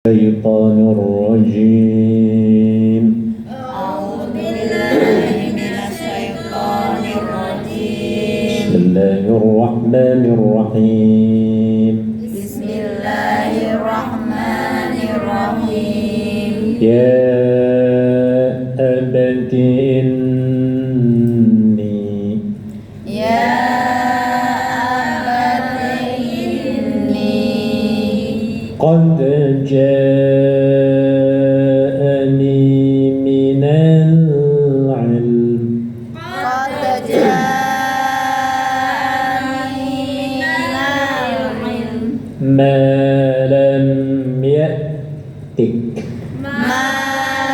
الشيطان الرجيم أعوذ بالله من الشيطان الرجيم. بسم الله الرحمن الرحيم بسم الله الرحمن الرحيم. يا أبت إني يا أبت إني قد جاءني من العلم قد جاءني من العلم ما لم يأتك ما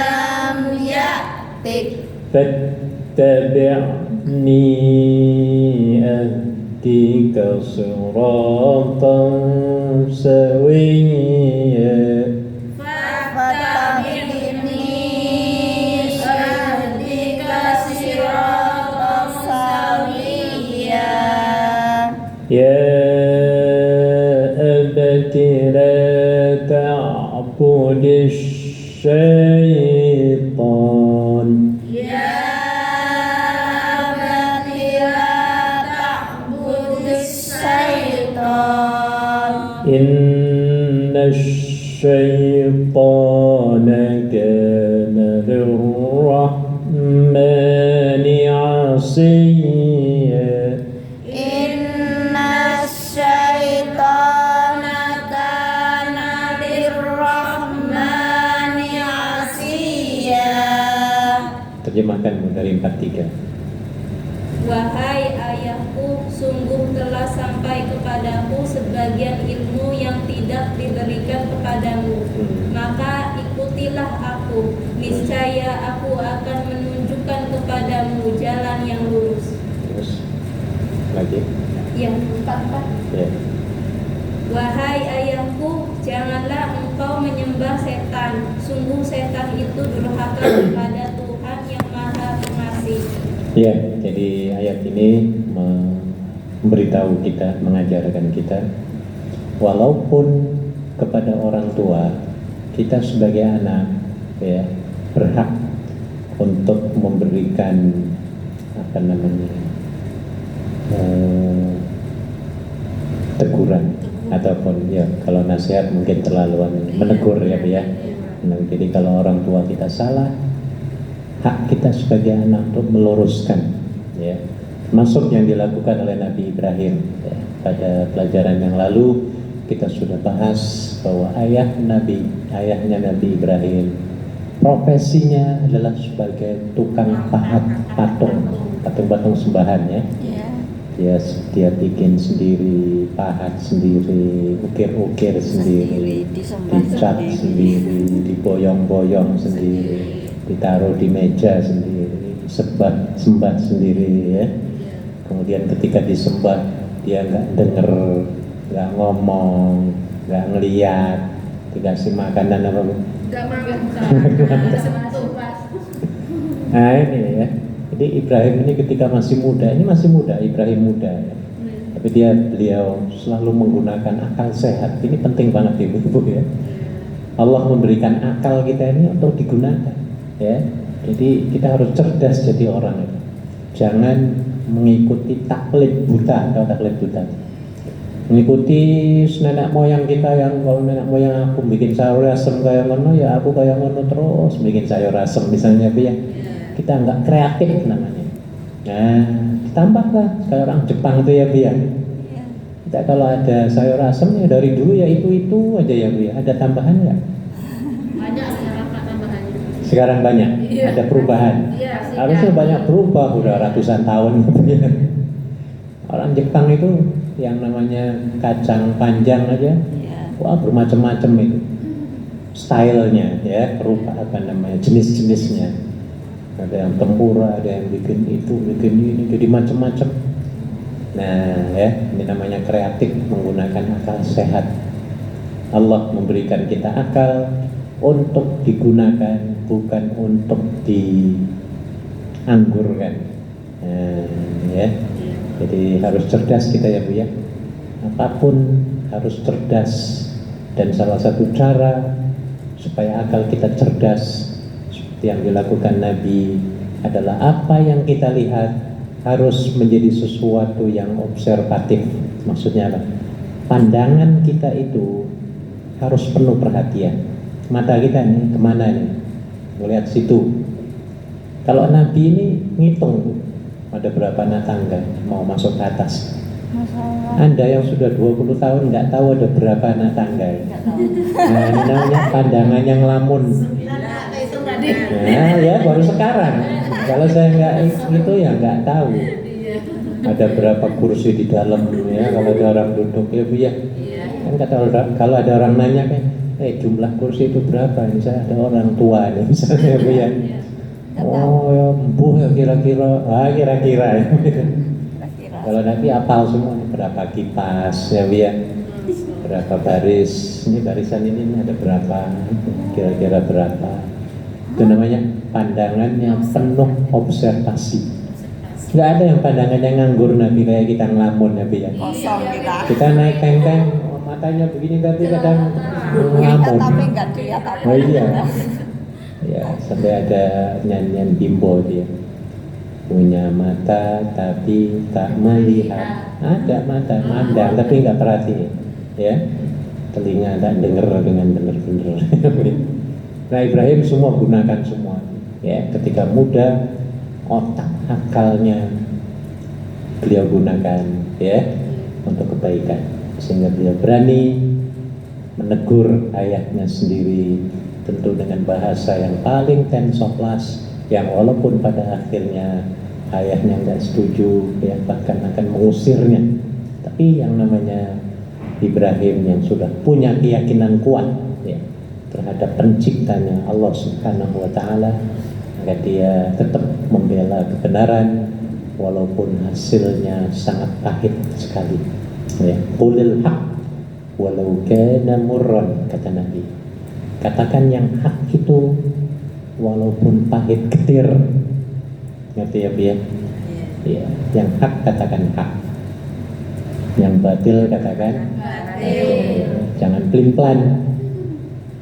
لم يأتك فاتبعني أهدك صراطا سويا فاتبعني أهدك صراطا سويا. يا أبت لا تعبد الشيطان يا أبت لا تعبد الشيطان إن الشيطان كان للرحمن عصيا إن الشيطان كان للرحمن عصيا. Terjemahkan dari 43. Wahai ayahku, sungguh telah sampai kepadaku sebagian ilmu yang tidak diberikan kepadamu. Maka ikutilah aku, niscaya aku akan menunjukkan kepadamu jalan yang lurus. Terus lagi. Yang keempat, Ya. wahai ayahku, janganlah engkau menyembah setan. Sungguh setan itu durhaka kepada Tuhan yang Maha Pengasih. Ya, jadi ayat ini memberitahu kita, mengajarkan kita, walaupun kepada orang tua kita sebagai anak, ya, berhak untuk memberikan teguran ataupun ya kalau nasihat mungkin terlaluan menegur ya, Bu, ya. Nah, jadi kalau orang tua kita salah, hak kita sebagai anak untuk meluruskan, ya, termasuk yang dilakukan oleh Nabi Ibrahim, ya. Pada pelajaran yang lalu kita sudah bahas bahwa ayahnya Nabi Ibrahim profesinya adalah sebagai tukang pahat patung sembahan, ya. Dia bikin sendiri, pahat sendiri, ukir sendiri, dicat sendiri, diboyong-boyong sendiri, ditaruh di meja sendiri, sembah sendiri, ya. Kemudian ketika disembah dia nggak denger, nggak ngomong, nggak ngeliat, dikasih makanan apa? Nah ini ya. Jadi Ibrahim ini ketika masih muda, Ibrahim muda, ya. Tapi beliau selalu menggunakan akal sehat. Ini penting banget ibu-ibu, ya. Allah memberikan akal kita ini untuk digunakan, ya. Jadi kita harus cerdas jadi orang. Jangan mengikuti taklid buta atau taklid buta. Mengikuti nenek moyang kita yang kalau nenek moyang aku bikin sayur asem kayak ngono, ya aku kayak ngono terus bikin sayur asem misalnya, ya. Kita nggak kreatif namanya. Nah, ditambahlah kayak orang Jepang itu, ya, biar kita kalau ada sayur asem ya dari dulu ya itu aja, ya, Bu, ya. Ada tambahan nggak? Banyak sekarang Pak tambahannya. Sekarang banyak, Iya. ada perubahan. Iya, Harusnya banyak berubah, udah ratusan tahun gitu, ya. Orang Jepang itu yang namanya kacang panjang aja, wah bermacam-macam itu stylenya, ya, jenis-jenisnya. Ada yang tempura, ada yang bikin itu, bikin ini, jadi macam-macam. Nah, ya, ini namanya kreatif menggunakan akal sehat. Allah memberikan kita akal untuk digunakan, bukan untuk dianggurkan. Nah, ya. Jadi harus cerdas kita, ya, Bu, ya. Apapun harus cerdas, dan salah satu cara supaya akal kita cerdas seperti yang dilakukan Nabi adalah apa yang kita lihat harus menjadi sesuatu yang observatif. Maksudnya apa? Pandangan kita itu harus penuh perhatian. Mata kita nih kemana nih? Melihat situ. Kalau Nabi ini ngitung ada berapa anak tangga mau masuk ke atas. Anda yang sudah 20 tahun nggak tahu ada berapa anak tangga. Nah, ini namanya pandangan yang ngelamun. Nah, ya baru sekarang. Kalau saya nggak itu ya nggak tahu. Ada berapa kursi di dalam ya, kalau ada orang duduk ya Bu ya. Kan kata orang, kalau ada orang nanya kan, jumlah kursi itu berapa? Misalnya ada orang tua nih, misalnya Bu ya. Oh ya, Bu ya kira-kira ya. Kalau nanti apal semua berapa kipas ya Bu ya. Berapa baris, ini barisan ini ada berapa, kira-kira berapa. Itu namanya pandangan yang penuh observasi. Nggak ada yang pandangannya nganggur Nabi kayak kita ngelamun Nabi ya. Kosong Kita naik kengkeng, matanya begini tapi kadang ngelamun. tapi nggak lihat apa. Oh iya. Ya, sampai ada nyanyian Bimbo dia. Punya mata tapi tak melihat. Ada mata, mandang tapi nggak perhatiin. Ya. Telinga tak dengar dengan benar-benar. Nah, Ibrahim semua gunakan semua. Ya, ketika muda otak akalnya beliau gunakan ya untuk kebaikan sehingga beliau berani menegur ayahnya sendiri tentu dengan bahasa yang paling tensoplas yang walaupun pada akhirnya ayahnya nggak setuju ya bahkan akan mengusirnya, tapi yang namanya Ibrahim yang sudah punya keyakinan kuat ya terhadap penciptanya Allah Subhanahu wa taala, maka dia tetap membela kebenaran walaupun hasilnya sangat pahit sekali. Ya, qulil haq walau kana murran, kata Nabi. Katakan yang hak itu walaupun pahit getir. Ngerti ya, Bia? Ya, yang hak katakan hak. Yang batil katakan batil. Jangan pelin-pelan.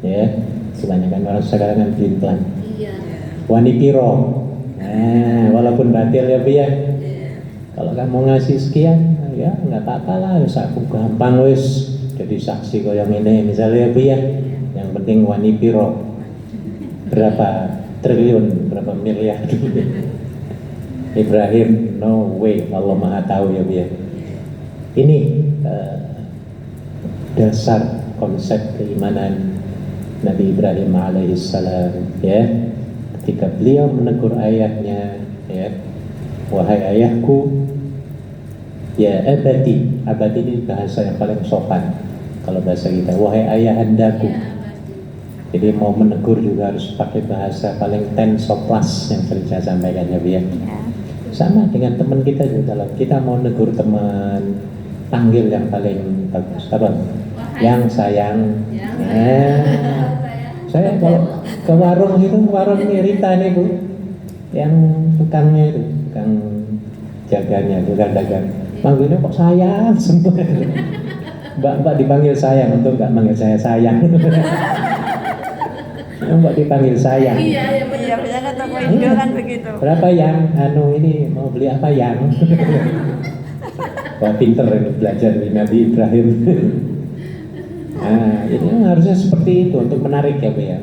Ya, kebanyakan orang sekarang kan pelin-pelan. Wani piro. Nah, walaupun batil ya Bu ya. Kalau kamu ngasih sekian, ya nggak apa-apa lah. Aku gampang wis jadi saksi kau yang ini misalnya ya Bu ya. Yang penting wani piro. Berapa triliun, berapa miliar. Ibrahim, no way, Allah Maha tahu ya Bu ya. Ini dasar konsep keimanan Nabi Ibrahim alaihissalam ya. Ketika beliau menegur ayahnya ya, wahai ayahku, ya abadi. Abadi ini bahasa yang paling sopan kalau bahasa kita, wahai ayahandaku. Jadi mau menegur juga harus pakai bahasa paling tensoplas yang sering saya sampaikan ya Bu ya. Sama dengan teman kita juga, kalau kita mau negur teman, panggil yang paling bagus apa? Yang sayang. Saya kalau ke warung itu, warung Rita nih Bu, yang tukangnya itu, tukang jaganya, tukang dagang, manggilnya kok sayang semua. Mbak dipanggil sayang, untuk nggak manggil saya sayang. Mbak dipanggil sayang. Iya, biasanya toko Indo kan begitu. Berapa yang, ini mau beli apa yang? Wah pinter ini belajar dari Nabi Ibrahim. Nah, ini harusnya seperti itu untuk menarik ya Bu ya.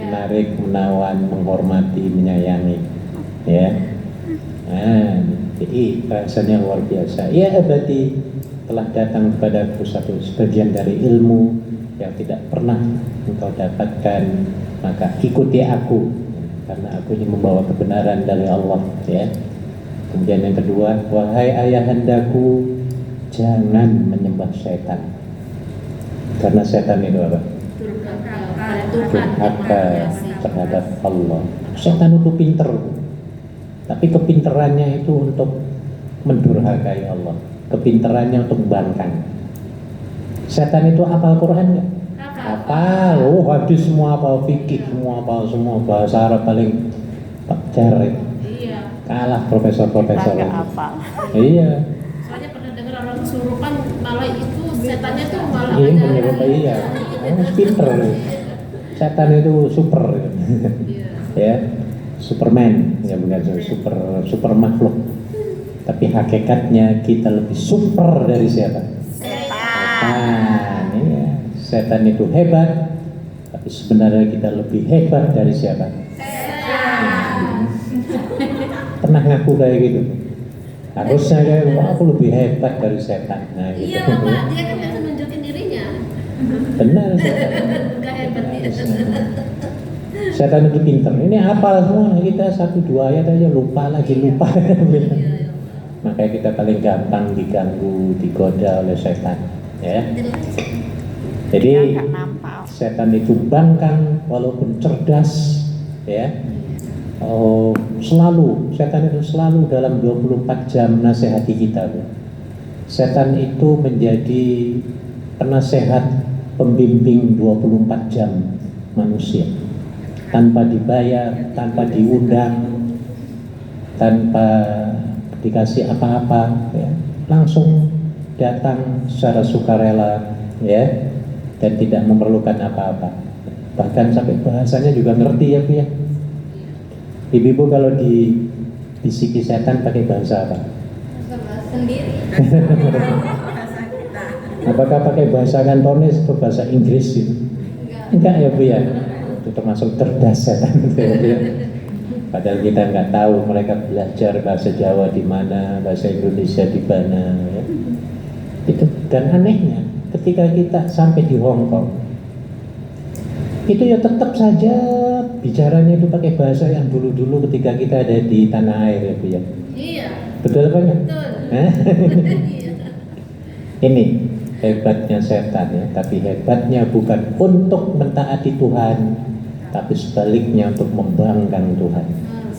Menarik, menawan, menghormati, menyayangi. Ya. Nah, jadi bahasanya luar biasa. Ya berarti telah datang kepadaku satu sebagian dari ilmu yang tidak pernah engkau dapatkan, maka ikuti aku karena aku ini membawa kebenaran dari Allah ya. Kemudian yang kedua, wahai ayahandaku, jangan menyembah setan. Karena setan itu apa? Durhaka terhadap Allah. Setan itu pinter, tapi kepinterannya itu untuk mendurhakai Allah. Kepinterannya untuk membangkang. Setan itu hafal Quran nggak? Hafal. Oh, hadis semua hafal, fikih semua hafal, semua bahasa Arab paling pacar. Kalah profesor-profesor. Iya. Soalnya pernah dengar orang kesurupan malah itu setannya tuh malah Iya, menyerupai iya. Pinter. Setan itu super, Iya. ya, Superman, ya bukan super makhluk. Tapi hakikatnya kita lebih super dari siapa? Setan. Iya. Setan itu hebat, tapi sebenarnya kita lebih hebat dari siapa? Pernah ngaku kayak gitu? Harusnya kayak wah, aku lebih hebat dari setan. Nah, gitu. Iya Bapak, dia kan biasa nunjukin dirinya. Benar setan. Enggak hebat dia. Setan itu pinter. Ini hafal semua kita 1-2 ayat aja lupa lagi lupa. Iya. Makanya kita paling gampang diganggu, digoda oleh setan. Ya. Jadi Nggak nampak. setan itu bangkang walaupun cerdas, ya. Oh, setan itu selalu dalam 24 jam nasihati kita. Setan itu menjadi penasehat pembimbing 24 jam manusia. Tanpa dibayar, tanpa diundang, tanpa dikasih apa-apa, ya. Langsung datang secara sukarela, ya, dan tidak memerlukan apa-apa. Bahkan sampai bahasanya juga ngerti ya Bu ya. Ibu-ibu kalau dibisiki setan pakai bahasa apa? Sendiri. Apakah pakai bahasa kantonis atau bahasa Inggris itu? Enggak ya Bu ya. Itu termasuk cerdas setan gitu ya Bu ya. Padahal kita nggak tahu mereka belajar bahasa Jawa di mana, bahasa Indonesia di mana, ya. Itu dan anehnya ketika kita sampai di Hong Kong, itu ya tetap saja bicaranya itu pakai bahasa yang dulu-dulu ketika kita ada di tanah air ya Bu ya. Iya. Betul apa enggak? Betul. Hah? Iya. Ini hebatnya setan ya, tapi hebatnya bukan untuk mentaati Tuhan, tapi sebaliknya untuk membangkang Tuhan.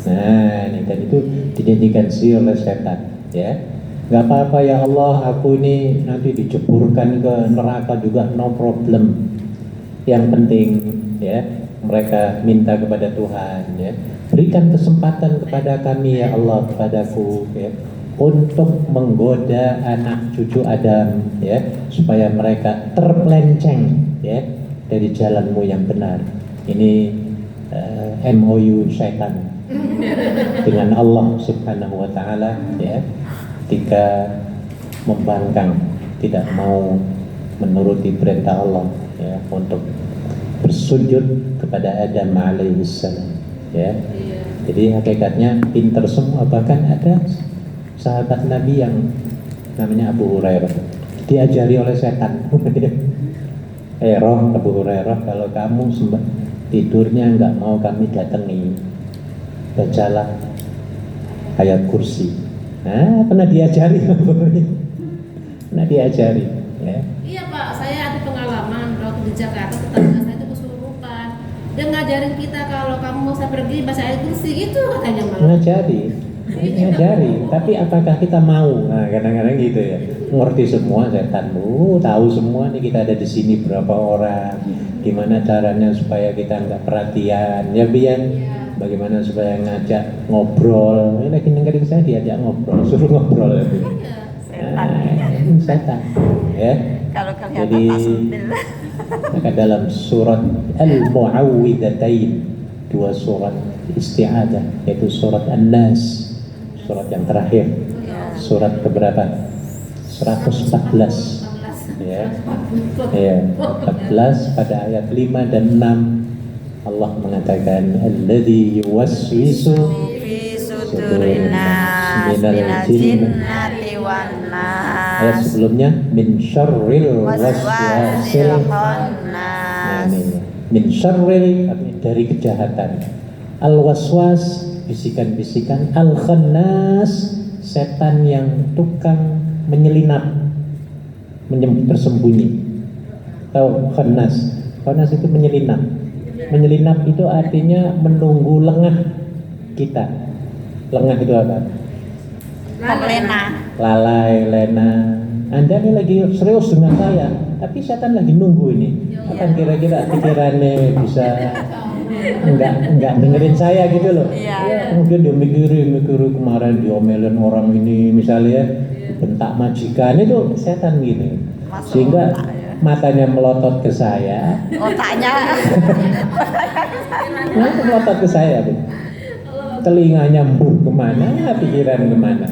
Nah, ini dan itu dijadikan oleh setan, ya. Gak apa-apa ya Allah, aku ini nanti diceburkan ke neraka juga no problem. Yang penting, ya, mereka minta kepada Tuhan, ya, berikan kesempatan kepada kami ya Allah, kepadaku, ya, untuk menggoda anak cucu Adam, ya, supaya mereka terpelenceng, ya, dari jalanmu yang benar. Ini MOU syaitan dengan Allah Subhanahu wa taala, ya, ketika membangkang, tidak mau menuruti perintah Allah, ya, untuk bersujud kepada Adam alaihissalam, ya. Jadi hakikatnya pinter semua. Bahkan ada sahabat Nabi yang namanya Abu Hurairah diajari oleh setan. Abu Hurairah, kalau kamu tidurnya nggak mau kami datangi, bacalah ayat kursi. Nah, pernah diajari, pernah diajari, ya. Iya Pak, saya ada pengalaman waktu di Jakarta, tetangga saya itu kesurupan. Dia ngajarin kita kalau kamu mau saya pergi baca ayat kursi gitu katanya malah. Ngajari, tapi apakah kita mau? Nah, kadang-kadang gitu ya. Ngerti semua setan, tahu semua nih kita ada di sini berapa orang, gimana caranya supaya kita nggak perhatian, ya biar bagaimana supaya ngajak ngobrol. Ini lagi dengerin saya diajak ngobrol, suruh ngobrol ya. Setan, ya. Kalau kelihatan Jadi tasbih. maka dalam surat Al-Mu'awwidhatain, 2 surat isti'adah, yaitu surat An-Nas, surat yang terakhir, surat keberapa? 114, ya, 14 pada ayat 5 dan 6 Allah mengatakan alladzi yuwaswisu Fi sudurin nas minal jinnati wan nas. Ayat sebelumnya min syarril waswasil khannas. min syarril dari kejahatan, al waswas bisikan-bisikan, al khannas setan yang tukang menyelinap, bersembunyi. Tahu khannas? Khannas itu menyelinap. Menyelinap itu artinya menunggu lengah kita. Lengah itu apa? Terlena. Lalai, lena. Anda ini lagi serius dengan saya, tapi setan lagi nunggu ini. Akan kira-kira pikirannya bisa enggak dengerin saya gitu loh. Iya. Kemudian dia mikir kemarin diomelin orang ini misalnya, bentak majikan, itu setan gini. Masuk Sehingga otak, ya. matanya melotot ke saya, Otaknya melotot ke saya, Bu. Telinganya kemana, pikiran kemana.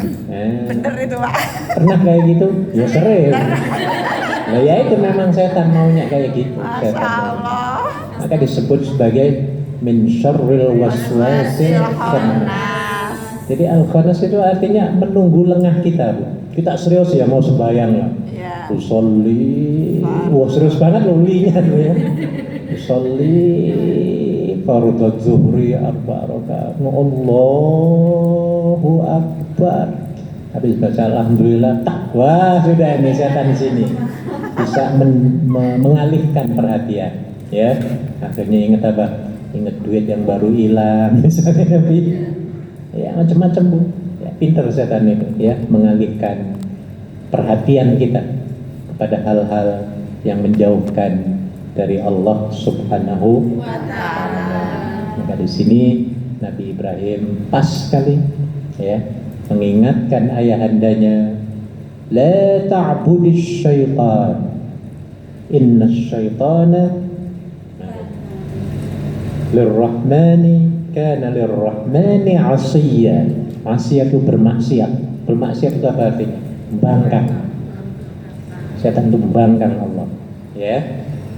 bener itu Pak. Pernah kayak gitu? Ya sering. Nah ya itu memang setan maunya kayak gitu. Masya Setan. Allah. Maka disebut sebagai min syarril waswasil khannas. Khannas. Jadi al-khannas itu artinya menunggu lengah kita, Bu. Kita serius ya mau sembahyang ya. Ya. Usolli, wah serius banget loh linya tuh ya. Usolli fardhu zuhri arba rakaat. Allahu akbar. Habis baca alhamdulillah, wah sudah ini setan di sini bisa mengalihkan perhatian, ya. Akhirnya ingat apa? Ingat duit yang baru hilang, misalnya, ya macam-macam, Bu. Ya, pintar setan itu, ya, mengalihkan perhatian kita kepada hal-hal yang menjauhkan dari Allah Subhanahu wa Ta'ala. Maka di sini Nabi Ibrahim pas sekali, ya, mengingatkan ayahandanya, la ta'budis syaitan, inna syaitana lirrahmani kana lirrahmani asiyya. Asiyya itu bermaksiat. Bermaksiat itu apa artinya? Membangkang. Setan itu membangkang Allah, ya.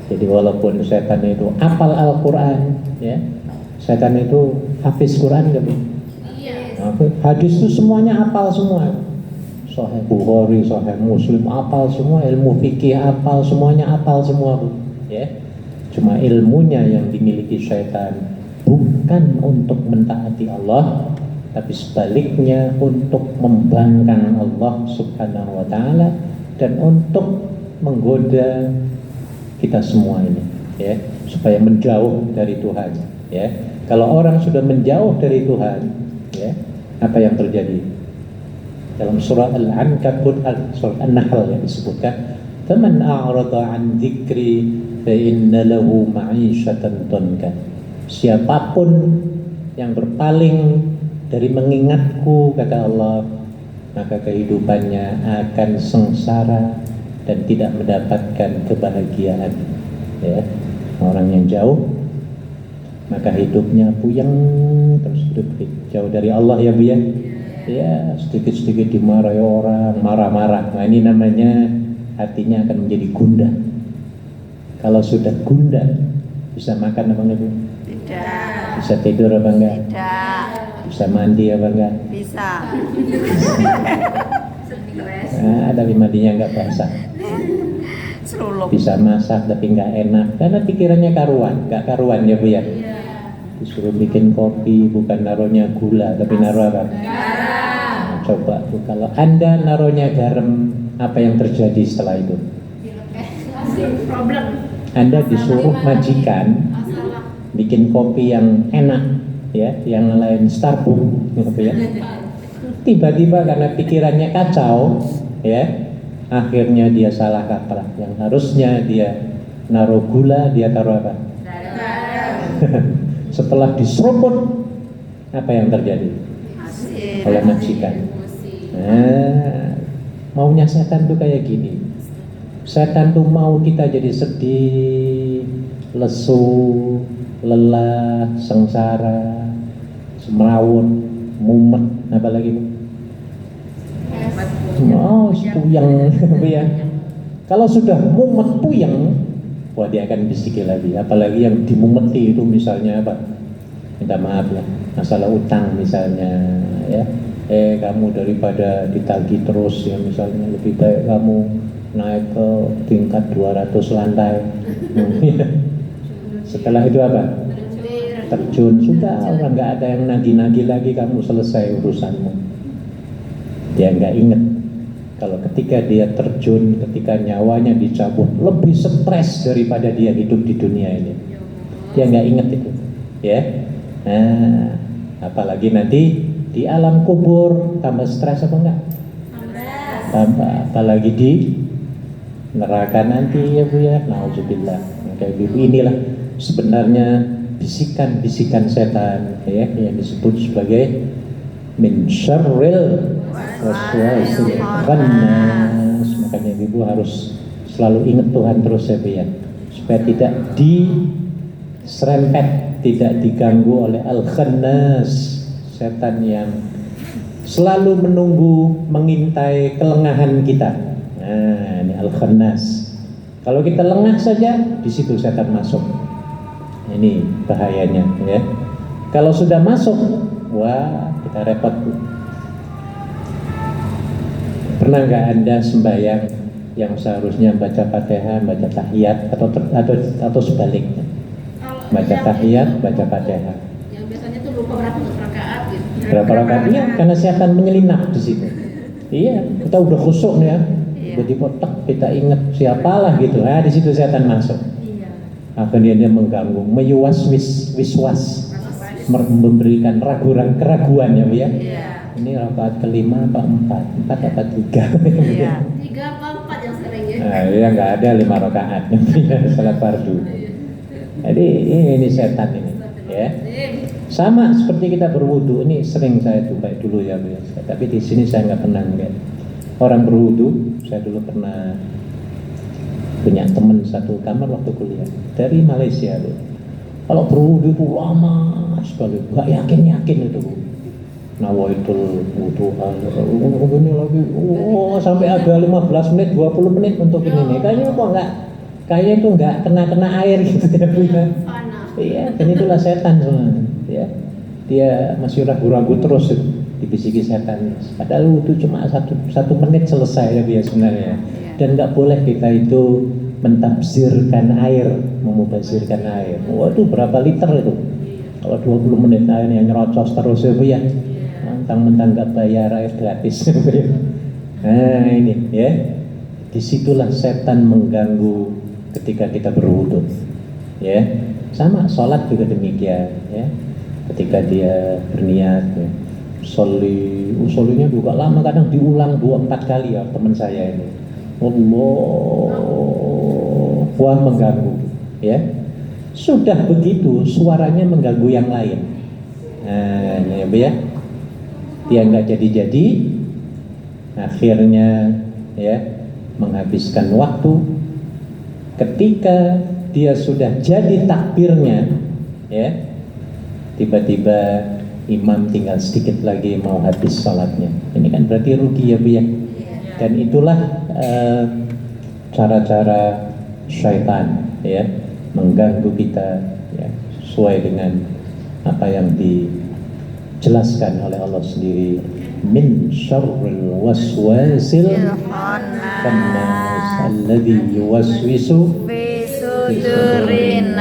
Jadi walaupun setan itu hafal Al-Quran, ya, setan itu hafiz Quran enggak, Bu? Hadis itu semuanya hafal semua. Sahih Bukhari, Sahih Muslim hafal semua, ilmu fikih hafal semuanya, hafal semua, Bu. Ya. Cuma ilmunya yang dimiliki syaitan bukan untuk mentaati Allah, tapi sebaliknya untuk membangkang Allah Subhanahu wa Ta'ala dan untuk menggoda kita semua ini, ya, supaya menjauh dari Tuhan, ya. Kalau orang sudah menjauh dari Tuhan, ya, apa yang terjadi? Dalam surah Al-Ankabut, surah An-Nahl yang disebutkan, "Faman a'rada 'an dzikri fa inna lahu ma'isyatan dhanka." Siapapun yang berpaling dari mengingatku, kata Allah, maka kehidupannya akan sengsara dan tidak mendapatkan kebahagiaan, ya. Orang yang jauh maka hidupnya puyeng terus, hidup jauh dari Allah, ya, Bu, ya. Ya, sedikit-sedikit dimarahi orang, marah-marah. Nah, ini namanya hatinya akan menjadi gundah. Kalau sudah gundah, bisa makan apa enggak, Bu? Tidak. Bisa tidur apa enggak? Tidak. Bisa mandi apa enggak? Bisa. Nah, tapi mandinya enggak basah. Serulup. Bisa masak tapi enggak enak karena pikirannya enggak karuan, ya, Bu, ya. Disuruh bikin kopi bukan naruhnya gula tapi naruh apa? Nah, coba, Bu, kalau Anda naruhnya garam, apa yang terjadi setelah itu? Problem. Anda disuruh majikan bikin kopi yang enak, ya, yang lain Starbucks, gitu, ya. Tiba-tiba karena pikirannya kacau, ya, akhirnya dia salah kaprah. Yang harusnya dia naruh gula, dia taruh apa? Setelah diseruput, apa yang terjadi oleh majikan? Nah, maunya setan tuh kayak gini. Setan tuh mau kita jadi sedih, lesu, lelah, sengsara, semrawut, mumet, apa lagi, Bu? Oh, puyeng, ya. Kalau sudah mumet, puyeng, wah, dia akan bisiki lagi. Apalagi yang dimumeti itu misalnya apa? Minta maaf ya, masalah utang misalnya, ya. Kamu daripada ditagih terus, ya, misalnya lebih baik kamu naik ke tingkat 200 lantai. Setelah itu apa? Terjun, sudah, orang nggak ada yang nagih-nagih lagi, kamu selesai urusanmu. Dia nggak ingat kalau ketika dia terjun, ketika nyawanya dicabut, lebih stres daripada dia hidup di dunia ini. Dia nggak ingat itu, ya. Nah, apalagi nanti di alam kubur, tambah stres apa enggak? Tambah, apalagi di neraka nanti, ya, Bu, ya. Nauzubillah. Kayak gitu. Inilah sebenarnya bisikan-bisikan setan, ya, yang disebut sebagai min syarril waswasil khannas. Makanya Ibu harus selalu ingat Tuhan terus ya Bu ya, supaya tidak diserempet, tidak diganggu oleh al-khannas, setan yang selalu menunggu, mengintai kelengahan kita. Nah, ini al-khannas. Kalau kita lengah saja, di situ setan masuk. Ini bahayanya ya. Kalau sudah masuk, wah kita repot. Pernah nggak Anda sembahyang yang seharusnya baca Fatihah, baca tahiyat atau sebaliknya? Baca tahiyat, baca Fatihah. Yang biasanya tuh lupa berapa rakaat gitu. Berapa rakaat? Iya, karena setan menyelinap di situ. Iya, kita udah khusyuk nih ya. Tiba-tiba kita ingat siapalah gitu. Nah, di situ setan masuk. Iya. Akhirnya dia mengganggu, wiswas, memberikan keraguan ya Bu ya. Iya. Ini rakaat kelima apa empat apa tiga? Iya. 3 apa 4 yang sering ya. Nah, ya nggak ada 5 rakaat salat fardu. Jadi ini setan ini, ya. Sama seperti kita berwudu, ini sering saya jumpai dulu ya Bu ya. Tapi di sini saya nggak pernah lihat orang berwudu. Saya dulu pernah punya teman satu kamar waktu kuliah dari Malaysia Bu. Kalau berwudu itu lama sekali, nggak yakin itu Bu. Nawaitul wudu ini lagi, sampai ada 15 menit, 20 menit untuk ini nih. Kayaknya itu nggak kena air gitu ya Bu. Iya, dan itulah setan sebenarnya. Ya, dia masih ragu-ragu terus dibisiki setan. Padahal wudu cuma satu menit selesai ya Bu ya sebenarnya. Dan nggak boleh kita itu mentafsirkan air, memubazirkan air. Wah itu berapa liter itu? Kalau 20 menit airnya nyerocos terus ya Bu ya. Mentang-mentang nggak bayar air gratis. Nah ini ya, disitulah setan mengganggu ketika kita berwudu. Ya, sama sholat juga demikian. Ya, ketika dia berniat, ya, solinya juga lama, kadang diulang 2-4 kali ya teman saya ini. Wah mengganggu. Ya, sudah begitu suaranya mengganggu yang lain. Nah ya Bu ya. Dia nggak jadi-jadi, akhirnya ya menghabiskan waktu. Ketika dia sudah jadi takbirnya, ya tiba-tiba imam tinggal sedikit lagi mau habis sholatnya. Ini kan berarti rugi ya Bu ya. Dan itulah cara-cara syaitan ya mengganggu kita ya, sesuai dengan apa yang dijelaskan oleh Allah sendiri, min syarril waswasil khannas alladzi yuwaswisu Fi sudurinas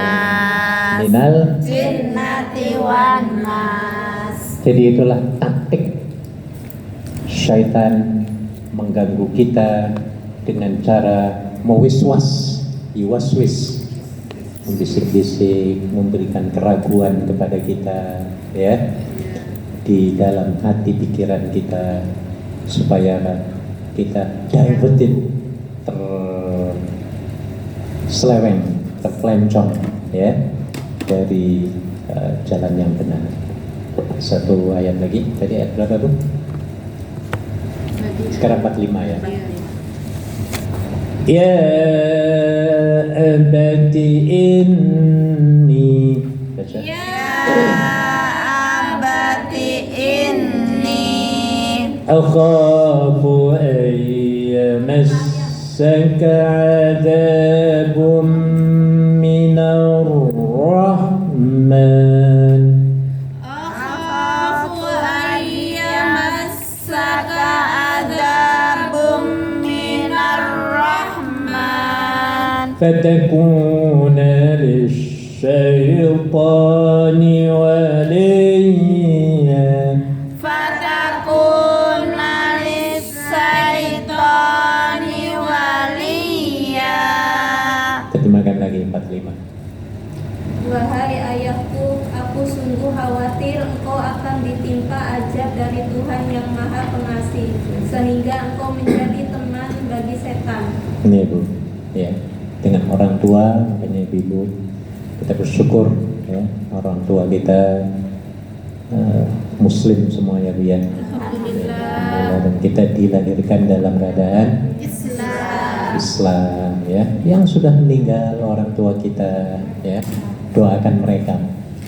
minal. jinnati wan nas. Jadi itulah taktik syaitan mengganggu kita dengan cara mewiswas, yuwaswis, membisik-bisik, memberikan keraguan kepada kita ya di dalam hati pikiran kita, supaya kita diverted, terseleweng, terpelencong ya dari jalan yang benar. Satu ayat lagi, tadi ayat berapa Bu? Sekarang 45 ya. Ya abati inni, baca. Abati inni akhafu an yamassaka adabun minar rahman. akhafu ayyamassaka adzabum minar rahman fatakuna lisyaitani waliya. fatakuna lisyaitani waliya. Terjemahkan lagi 45. Wahai ayahku, aku sungguh khawatir engkau akan ditimpa azab dari Tuhan yang Maha Pengasih, sehingga engkau menjadi teman bagi setan. Ini Bu, ya, dengan orang tua, makanya Ibu, kita bersyukur ya, orang tua kita Muslim semua ya Bu ya. Alhamdulillah. Dan kita dilahirkan dalam keadaan Islam. Islam ya, yang sudah meninggal orang tua kita ya, doakan mereka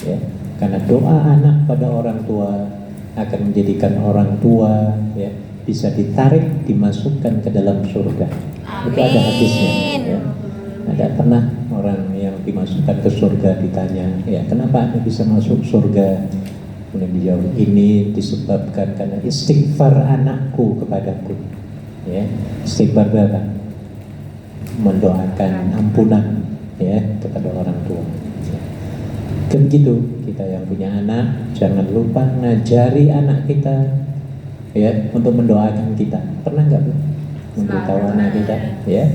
ya, karena doa anak pada orang tua akan menjadikan orang tua ya bisa ditarik dimasukkan ke dalam surga. Itu ada hadisnya ya. Ada pernah orang yang dimasukkan ke surga ditanya, ya kenapa Anda bisa masuk surga? Kemudian dijawab, ini disebabkan karena istighfar anakku kepadaku. Ya, istighfar apa? Mendoakan ampunan ya kepada orang tua. Dan begitu kita yang punya anak jangan lupa ngajari anak kita ya untuk mendoakan kita. Pernah nggak Bu? Memberitahu anak kita ya.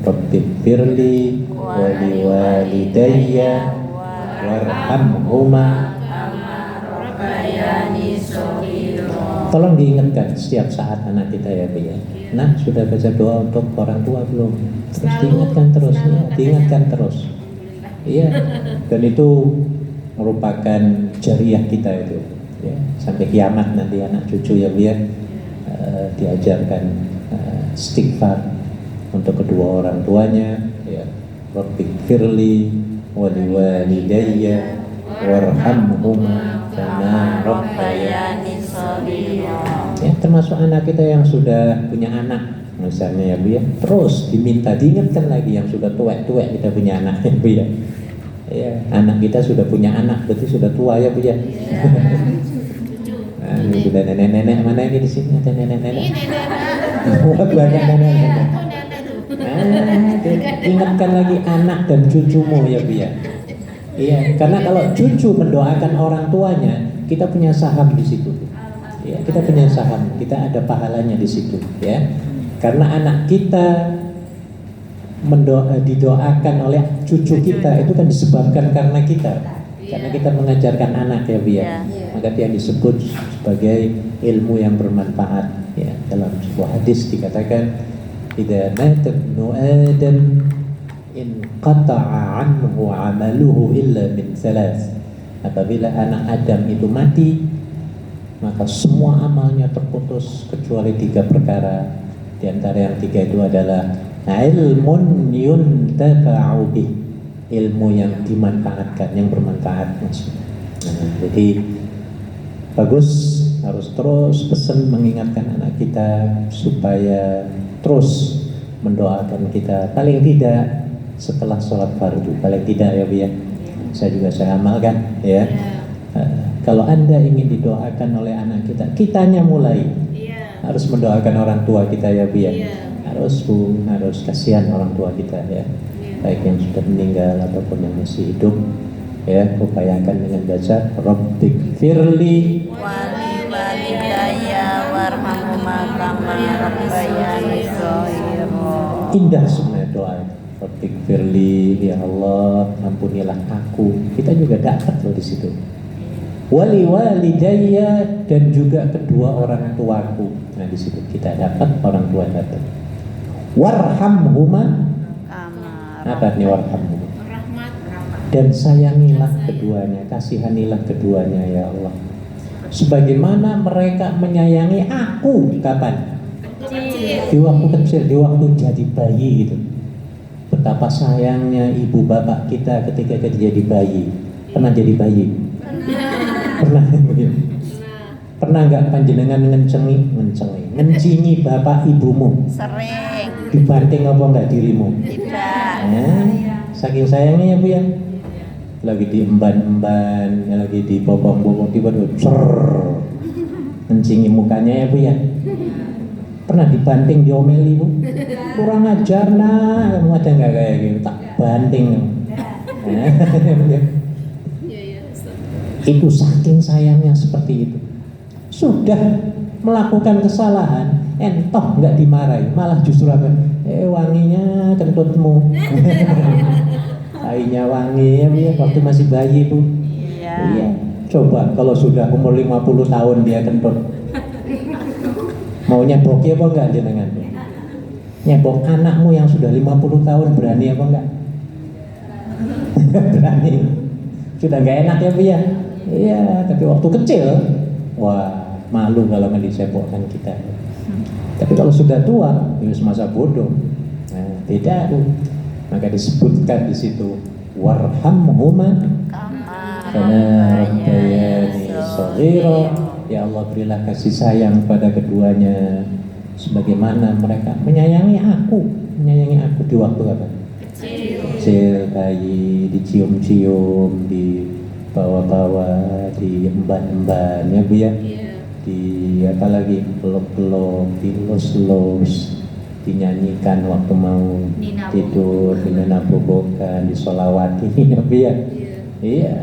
Rabbighfirli wa liwalidayya warhamhuma. Tolong diingatkan setiap saat anak kita ya Bu ya. Nah, sudah baca doa untuk orang tua belum? Terus diingatkan terus ya, diingatkan terus. Iya. Dan itu merupakan jariah kita itu ya. Sampai kiamat nanti anak cucu ya Bu ya, diajarkan istighfar untuk kedua orang tuanya ya. Rabbighfirli wa liwalidayya warhamhuma kama rabbayani shaghira. Ya, termasuk anak kita yang sudah punya anak misalnya ya Bu ya, terus diminta diingatkan lagi yang sudah tua-tua kita punya anak ya Bu ya. Ya, anak kita sudah punya anak berarti sudah tua ya Bu ya. Nah, ini sudah nenek-nenek mana ini di sini ada nenek-nenek. Banyak nenek-nenek. Ingatkan lagi anak dan cucumu ya Bu ya. Iya, karena kalau cucu mendoakan orang tuanya, kita punya saham di situ. Ya, kita punya saham, kita ada pahalanya di situ. Ya, karena anak kita didoakan oleh cucu kita itu kan disebabkan karena kita mengajarkan anak ya Bu ya. Maka dia disebut sebagai ilmu yang bermanfaat. Ya, dalam sebuah hadis dikatakan, "Idza mata ibnu Adam in qata'a anhu 'amaluhu illa min thalath." Apabila anak Adam itu mati, maka semua amalnya terputus kecuali 3 perkara. Di antara yang 3 itu adalah ilmun yuntafa'u bih, ilmu yang dimanfaatkan, yang bermanfaat maksudnya. Nah, jadi bagus, harus terus pesan mengingatkan anak kita supaya terus mendoakan kita, paling tidak setelah sholat fardu, paling tidak ya Bu ya. Saya amalkan ya. Kalau Anda ingin didoakan oleh anak kita, kitanya mulai harus mendoakan orang tua kita ya Bu ya. Harus Bu, harus kasihan orang tua kita ya. Baik yang sudah meninggal ataupun yang masih hidup ya, upayakan dengan baca Rabbighfirli wa liwalidayya warhamhuma kama rabbayani shaghira. Indah sebenarnya doa itu. Rabbighfirli, ya Allah ampunilah aku. Kita juga dapat loh di situ. Wali walidayya, dan juga kedua orang tuaku. Nah di situ kita dapat, orang tua dapat. Warhamhuma, apa nih warhamhuma? Dan sayangilah keduanya, kasihanilah keduanya ya Allah. Sebagaimana mereka menyayangi aku kapan? Di waktu kecil, di waktu jadi bayi gitu. Betapa sayangnya ibu bapak kita ketika kita jadi bayi. Pernah jadi bayi? Pernah. Pernah nggak panjenengan ngencingi bapak ibumu? Sering. Dibanting apa nggak dirimu? Tidak. Saking sayangnya ya Bu ya. Lagi diemban-emban, lagi dibopong-bopong, tiba-tiba ngencingi mukanya ya Bu ya. Pernah dibanting, diomeli Bu? Kurang ajar nah, kamu ada nggak kayak gitu? Tak banting. Itu saking sayangnya seperti itu. Sudah melakukan kesalahan, entoh nggak dimarahi, malah justru apa? Wanginya kentutmu. Tainya wangi ya Bu ya, waktu masih bayi Bu. Iya. Coba kalau sudah umur 50 tahun dia kentut. Mau nyebok ya apa enggak jenengan? Nyebok anakmu yang sudah 50 tahun berani apa enggak? Berani. Sudah enggak enak ya Bu ya? Iya, tapi waktu kecil wah, malu kalau nggak disebokkan kita. Tapi kalau sudah tua, itu semasa bodoh. beda Bu. Maka disebutkan di situ warhamhuma kama rabbayani shaghira. Ya Allah, berilah kasih sayang pada keduanya sebagaimana mereka menyayangi aku di waktu apa? Kecil, bayi, dicium-cium, dibawa-bawa, diemban-emban ya Bu ya. Di apalagi peluk-peluk, dilus-lus, dinyanyikan waktu mau tidur, dinabobokan, disolawati ya Bu ya. Iya,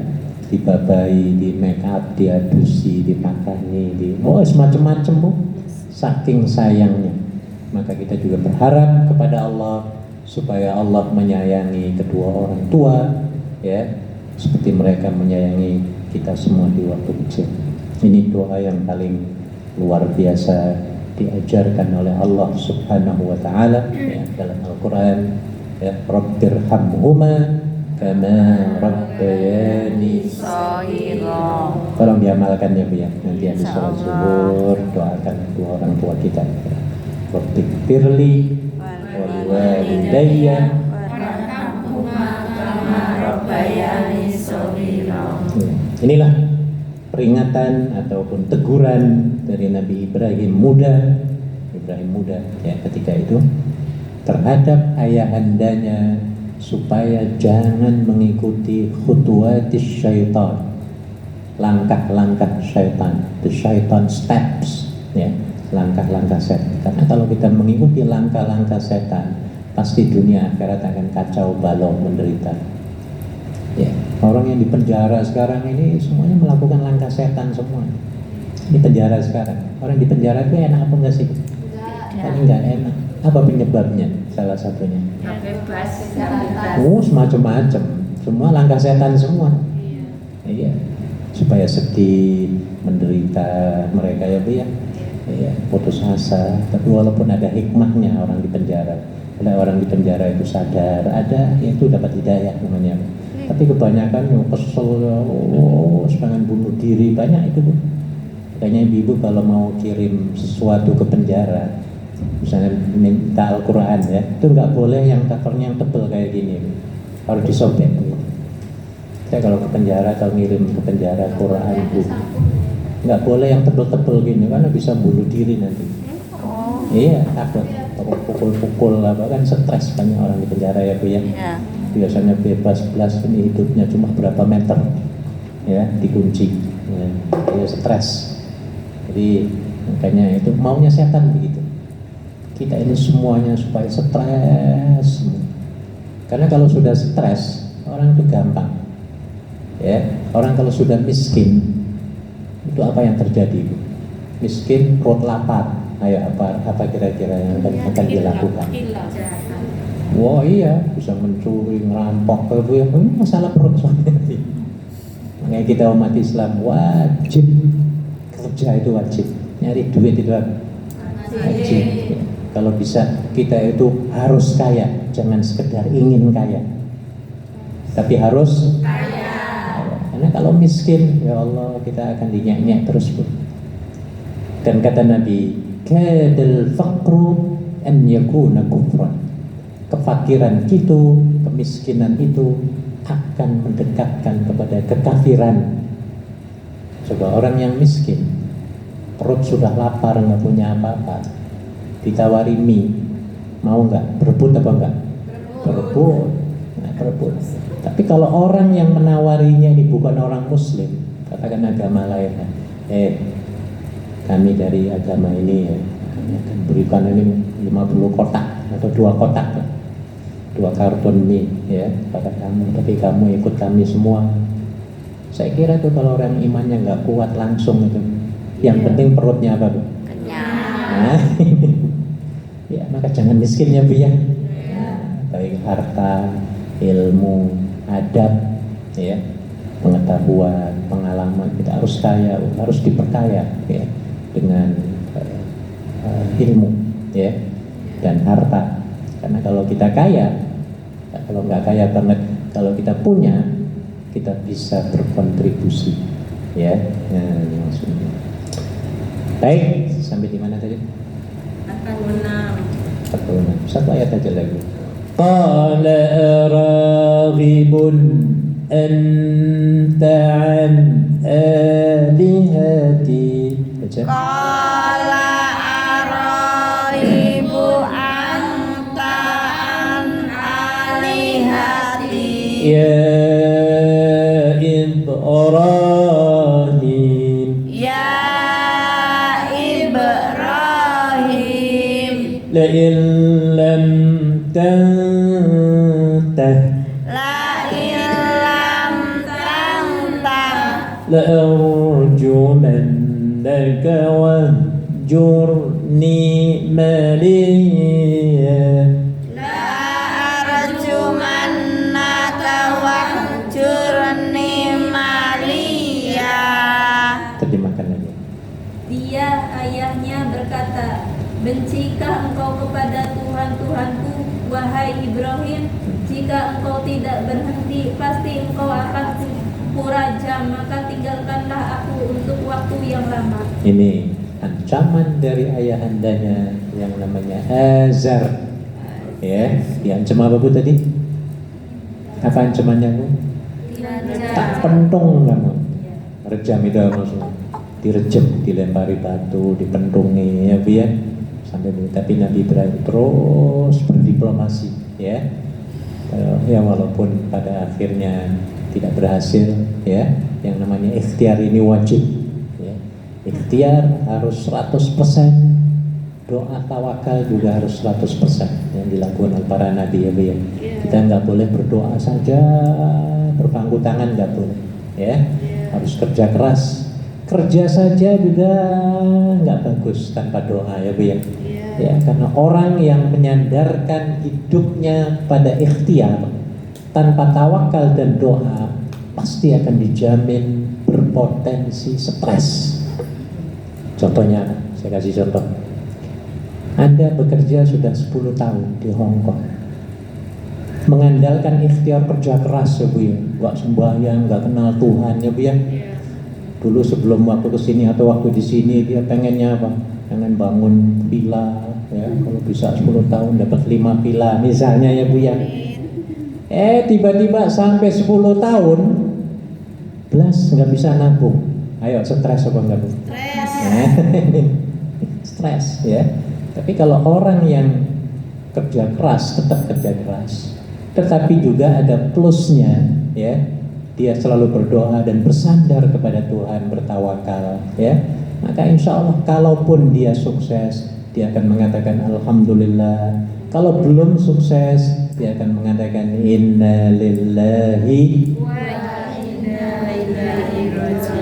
dibabai, di make up, diadusi, dipakani, semacam-macam Bu. Saking sayangnya. Maka kita juga berharap kepada Allah supaya Allah menyayangi kedua orang tua ya, seperti mereka menyayangi kita semua di waktu kecil. Ini doa yang paling luar biasa diajarkan oleh Allah Subhanahu wa taala ya, dalam Al-Qur'an ya, Rabbirhamhuma kama rabbayani shaghira. Tolong diamalkan ya Bu ya. Nanti habis sholat zuhur doakan kedua orang tua kita. Rabbighfirli wal walidayya Rabbayani shaghira. Inilah peringatan ataupun teguran dari Nabi Ibrahim muda ya ketika itu terhadap ayahandanya supaya jangan mengikuti khutuwatis syaitan, langkah-langkah syaitan, the shaitan steps ya, langkah-langkah setan. Karena kalau kita mengikuti langkah-langkah setan, pasti dunia akhirat akan kacau balau menderita. Ya, orang yang di penjara sekarang ini semuanya melakukan langkah setan semua. Di penjara sekarang, orang di penjara itu enak apa enggak sih? Paling enggak enak. Apa penyebabnya? Salah satunya. Semacam-macam. Semua langkah setan semua. Iya. Supaya sedih, menderita mereka ya Bu ya. Iya, putus asa. Tapi walaupun ada hikmahnya orang di penjara. Kalau orang di penjara itu sadar, ada itu dapat hidayah namanya. Tapi kebanyakan yang kesel, pengen bunuh diri, banyak itu Bu. Makanya ibu kalau mau kirim sesuatu ke penjara, misalnya minta Al-Quran ya, itu nggak boleh yang covernya yang tebel kayak gini, harus disobek. Saya kalau ke penjara, kalau ngirim ke penjara Quran Bu, nggak boleh yang tebel-tebel gini, karena bisa bunuh diri nanti. Iya, takut pukul-pukul apa kan, stres banyak orang di penjara ya Bu ya. Biasanya bebas ini hidupnya cuma berapa meter ya, dikunci ya stres. Jadi makanya itu maunya setan begitu. Kita ini semuanya supaya stres. Karena kalau sudah stres, orang itu gampang ya. Orang kalau sudah miskin, itu apa yang terjadi? Miskin, perut lapar. Ayo apa kira-kira yang akan dilakukan? Wah iya, bisa mencuri, ngerampok, ini masalah perut soalnya. Makanya kita umat Islam wajib kerja, itu wajib, nyari duit itu wajib. Kalau bisa kita itu harus kaya, jangan sekedar ingin kaya, tapi harus kaya. Karena kalau miskin, ya Allah kita akan dinyak-nyak terus Bu. Dan kata Nabi, kadal faqru an yakuna kufran. Kefakiran itu, kemiskinan itu akan mendekatkan kepada kekafiran. Coba orang yang miskin, perut sudah lapar, nggak punya apa-apa, ditawari mie, mau nggak? Berebut apa enggak? Berebut. Nah, berebut. Tapi kalau orang yang menawarinya ini bukan orang Muslim, katakan agama lain, kami dari agama ini ya, kami akan berikan ini 50 kotak atau 2 kotak, 2 karton mie ya pada kamu, tapi kamu ikut kami semua. Saya kira tuh kalau orang imannya nggak kuat langsung itu, yang penting perutnya apa Bu? Kenyang. Nah, ya maka jangan miskin ya Bu ya. Nah, baik harta, ilmu, adab, ya, pengetahuan, pengalaman, kita harus kaya, harus diperkaya ya dengan ilmu ya dan harta. Karena kalau kita kaya, kalau nggak kaya banget, kalau kita punya, kita bisa berkontribusi ya. Nah, maksudnya. Baik, sampai di mana tadi? 46. 46. Satu ayat aja lagi. Qala araghibun anta an alihati. Baca. Qala araibu anta an alihati. Ya Ibrahim Ya Ibrahim, la in lam tantah la illam tantah la arjumannaka wahjurni maliya. la arjumannaka wahjurni maliya. Terjemahkan lagi. Dia ayahnya berkata, bencikah engkau kepada Tuhan-Tuhanku, wahai Ibrahim? Jika engkau tidak berhenti, pasti engkau akan kurajam, maka tinggalkanlah aku untuk waktu yang lama. Ini ancaman dari ayahandanya yang namanya Azar. Ya, diancam apa Bu tadi? Apa ancamannya Bu? Tak pentung kamu. Rejam itu maksudnya. Direjam, dilempari batu, dipentungi ya Bu ya. Sampai begitu. Tapi Nabi Ibrahim terus berdiplomasi ya. Ya walaupun pada akhirnya tidak berhasil ya. Yang namanya ikhtiar ini wajib ya. Ikhtiar harus 100%, doa tawakal juga harus 100% yang dilakukan oleh para nabi ya Bu ya. Kita nggak boleh berdoa saja, berpangku tangan nggak boleh ya. Harus kerja keras. Kerja saja juga nggak bagus tanpa doa ya Bu ya. Ya, karena orang yang menyandarkan hidupnya pada ikhtiar tanpa tawakal dan doa pasti akan dijamin berpotensi stres. Contohnya, saya kasih contoh. Anda bekerja sudah 10 tahun di Hong Kong, mengandalkan ikhtiar kerja keras ya Bu ya, nggak sembahyang, nggak kenal Tuhan ya Bu ya. Dulu sebelum waktu kesini atau waktu di sini dia pengennya apa? Pengen bangun villa ya, kalau bisa 10 tahun dapat 5 villa misalnya ya Bu ya. Tiba-tiba sampai 10 tahun belas nggak bisa nabung. Ayo stres apa enggak Bu? Stres ya. Tapi kalau orang yang kerja keras, tetap kerja keras, tetapi juga ada plusnya ya. Dia selalu berdoa dan bersandar kepada Tuhan, bertawakal ya. Maka insya Allah kalaupun dia sukses, dia akan mengatakan Alhamdulillah. Kalau belum sukses, dia akan mengatakan Inna lillahi.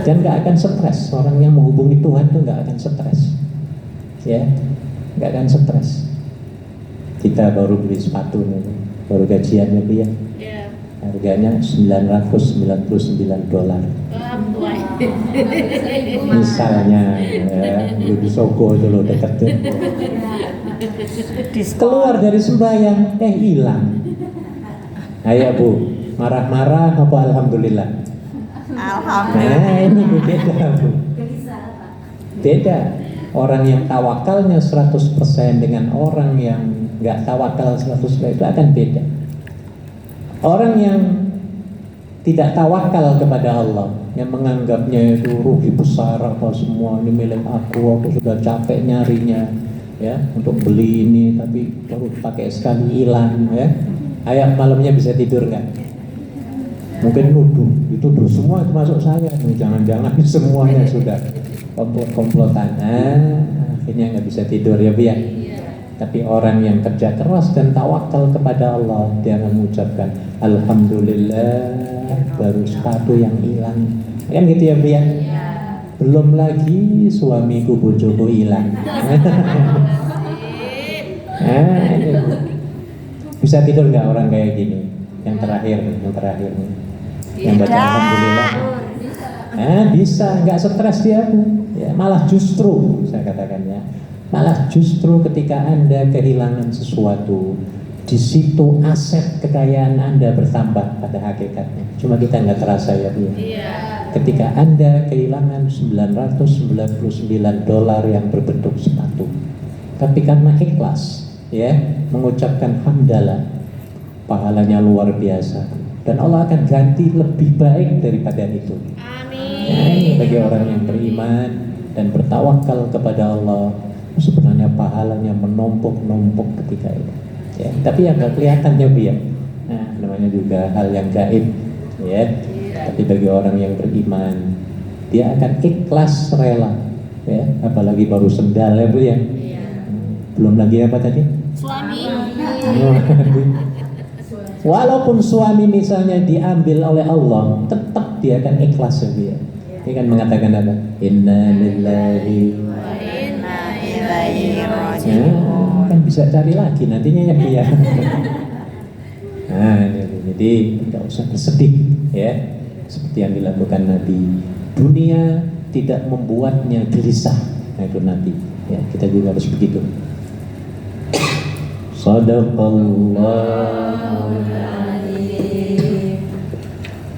Dan gak akan stres. Orang yang menghubungi Tuhan itu gak akan stres ya, gak akan stres. Kita baru beli sepatu nih, baru gajiannya Bu ya. Harganya $999. Misalnya ya, di Sogo itu loh dekat tuh. Keluar dari sembahyang, hilang. Ayo Bu, marah-marah apa alhamdulillah? Alhamdulillah. Nah ini beda Bu. Beda. Orang yang tawakalnya 100% dengan orang yang nggak tawakal 100% itu akan beda. Orang yang tidak tawakal kepada Allah, yang menganggapnya itu rugi besar apa semua ini milik aku sudah capek nyarinya ya untuk beli ini tapi baru pakai sekali hilang ya. Ayam malamnya bisa tidur nggak? Mungkin dituduh semua termasuk saya. Jangan-jangan semuanya sudah komplotan. Akhirnya nggak bisa tidur ya Bu ya. Tapi orang yang kerja keras dan tawakal kepada Allah, dia akan mengucapkan Alhamdulillah baru sepatu yang hilang. Kan gitu ya Bu ya? Belum lagi suamiku bojoku hilang. Bisa tidur nggak orang kayak gini? Yang terakhir nih. Yang baca Alhamdulillah. Bisa, nggak stres dia Bu. Ya, malah justru saya katakan ya. Malah justru ketika Anda kehilangan sesuatu, di situ aset kekayaan Anda bertambah pada hakikatnya. Cuma kita nggak terasa ya Bu. Ketika Anda kehilangan $999 yang berbentuk sepatu, tapi karena ikhlas ya mengucapkan hamdalah, pahalanya luar biasa dan Allah akan ganti lebih baik daripada itu. Ya, ini bagi orang yang beriman dan bertawakal kepada Allah, sebenarnya pahalanya menumpuk-numpuk ketika itu. Ya, tapi yang nggak kelihatan ya Bu ya. Nah, namanya juga hal yang gaib, ya. Tapi bagi orang yang beriman, dia akan ikhlas rela, ya. Apalagi baru sendal ya Bu ya. Belum lagi apa tadi? Suami. Walaupun suami misalnya diambil oleh Allah, tetap dia akan ikhlas ya Bu ya. Dia kan mengatakan apa? Inna lillahi Wa inna ilaihi raji'un. kan bisa cari lagi nantinya ya Bu ya. Nah, jadi tidak usah bersedih ya. Seperti yang dilakukan Nabi. Dunia tidak membuatnya gelisah. Nah itu nanti ya, kita juga harus begitu. Sadaqallahu